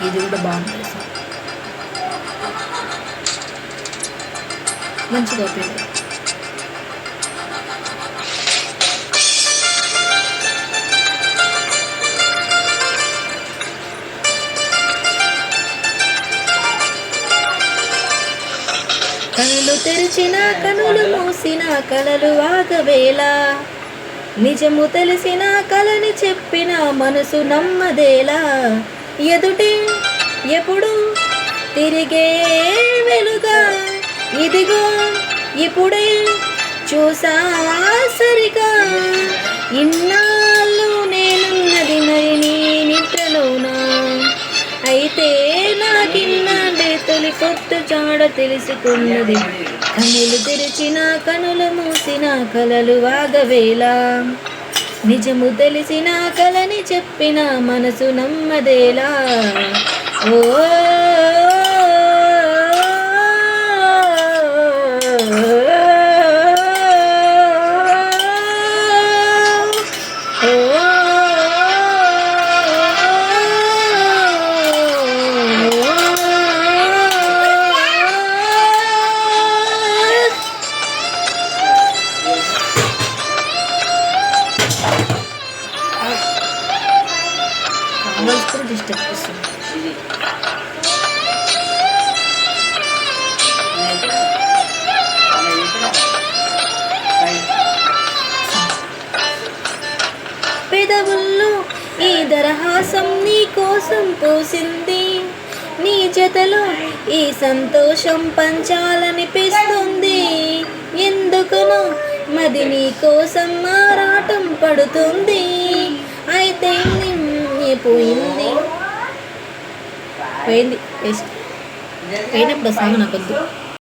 ఇది కూడా బాగుంటుంది సార్, మంచిగా ఉపయోగం. కనులు తెరిచిన కనులు మూసిన కలలు ఆగవేలా, నిజము తెలిసిన కలని చెప్పిన మనసు నమ్మదేలా, ఎదుటే ఎప్పుడు తిరిగే వెలుగా ఇదిగో ఇప్పుడే చూసా సరిగా, ఇన్నాళ్ళు నేనున్నది మరి నీ నిద్రలోనా, అయితే నాకిన్నాడే తొలి కొత్త చాడ తెలుసుకున్నది, కనులు తెరిచిన కనులు మూసిన కలలు ఆగవేలా, నిజము తెలిసిన కలని చెప్పిన మనసు నమ్మదేలా. ఓ కూడా డిస్టర్బ్ చేస్తుంది. పెదవుల్లో ఈ దరహాసం నీ కోసం పోసింది, నీ జతలో ఈ సంతోషం పంచాలనిపిస్తుంది, ఎందుకునో మది నీ కోసం మారాటం పడుతుంది, అయితే పోయింది పోయింది పోయినప్పుడు సాగు నాకొద్దు.